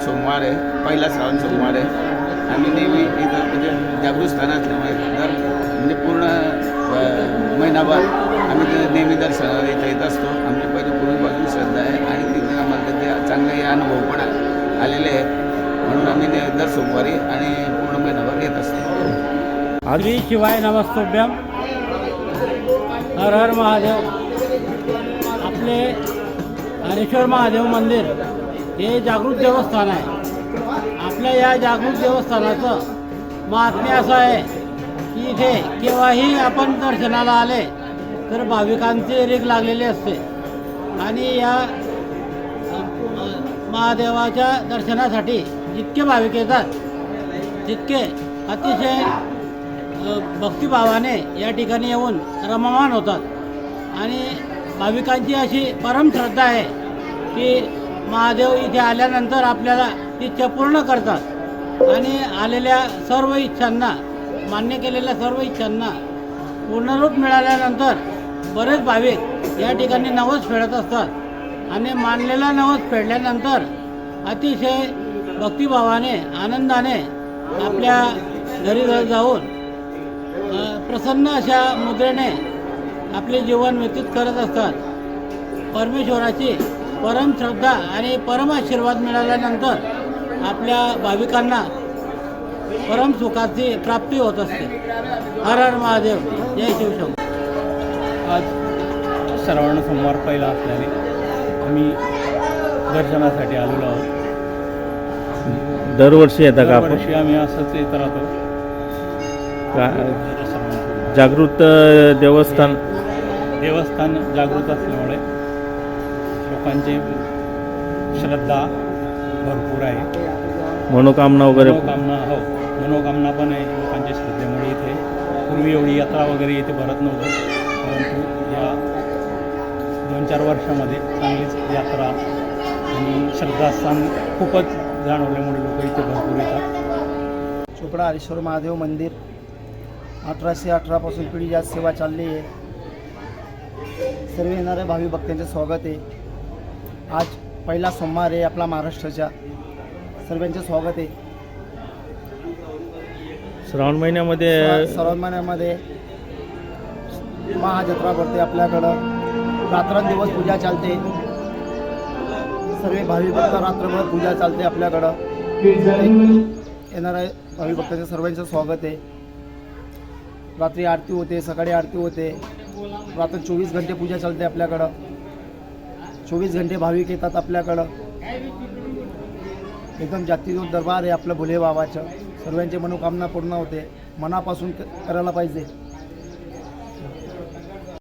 सोमवार आहे, पहिला श्रावण सोमवार आहे. आम्ही नेहमी इथं म्हणजे जागृत स्थान असल्यामुळे म्हणजे पूर्ण महिनाभर आम्ही नेहमी दर्शनाला इथं येत असतो. आमची पहिली पूर्वीपासून श्रद्धा आहे आणि तिथे आम्हाला ते चांगले अनुभव पण आलेले आहेत. म्हणून आम्ही दर सोमवारी आणि पूर्ण महिनाभर येत असतो. श्री शिवाय नमस्तुभ्यम. हर हर महादेव. आपले हरेश्वर महादेव मंदिर हे जागृत देवस्थान आहे. आपल्या या जागृत देवस्थानाचं महात्म्य असं आहे की इथे केव्हाही आपण दर्शनाला आले तर भाविकांची रीघ लागलेली असते आणि या महादेवाच्या दर्शनासाठी जितके भाविक येतात तितके अतिशय भक्तिभावाने या ठिकाणी येऊन रममाण होतात. आणि भाविकांची अशी परम श्रद्धा आहे की महादेव इथे आल्यानंतर आपल्याला इच्छा पूर्ण करतात आणि आलेल्या सर्व इच्छांना, मान्य केलेल्या सर्व इच्छांना पूर्णरूप मिळाल्यानंतर बरेच भाविक या ठिकाणी नवस फेडत असतात आणि मानलेला नवस फेडल्यानंतर अतिशय भक्तिभावाने, आनंदाने आपल्या घरी जाऊन प्रसन्न अशा मुद्रेने आपले जीवन व्यतीत करत असतात. परमेश्वराची परम श्रद्धा आणि परम आशीर्वाद मिळाल्यानंतर आपल्या भाविकांना परम सुखाची प्राप्ती होत असते. हर हर महादेव. जय शिवशंकर. आज श्रावण सोमवार पहिला असल्याने आम्ही दर्शनासाठी आलेलो आहोत. दरवर्षी येता का आपण? दरवर्षी आम्ही असंच येत राहतो. जागृत देवस्थान जागृत असल्यामुळे लोकांची श्रद्धा भरपूर आहे. मनोकामना वगैरे मनोकामना पण आहे लोकांच्या श्रद्धेमुळे. इथे पूर्वी एवढी यात्रा वगैरे इथे भरत नव्हतं, परंतु या 2-4 वर्षामध्ये चांगलीच यात्रा आणि श्रद्धास्थान खूपच जाणवल्यामुळे लोक इथे भरपूर येतात. चोपडा हरेश्वर महादेव मंदिर 1818 पासून पिढी जात सेवा चालली आहे. सर्व येणाऱ्या भावी भक्तांचे स्वागत आहे. आज पहिला सोमवार आहे आपला महाराष्ट्राच्या. सर्वांचे स्वागत आहे. श्रावण महिन्यामध्ये श्रावण महिन्यामध्ये महाजत्रा भरते आपल्याकडं. रात्रंदिवस पूजा चालते. सर्व भावी भक्त रात्रभर पूजा चालते आपल्याकडं. येणाऱ्या भावी भक्तांचे सर्वांचं स्वागत आहे. रात्री आरती होते, सकाळी आरती होते. रात्र 24 घंटे पूजा चालते आपल्याकडं. 24 घंटे भाविक येतात आपल्याकडं. एकदम जागतिक दरबार आहे आपलं भोले बाबाचं. सर्वांची मनोकामना पूर्ण होते. मनापासून करायला पाहिजे.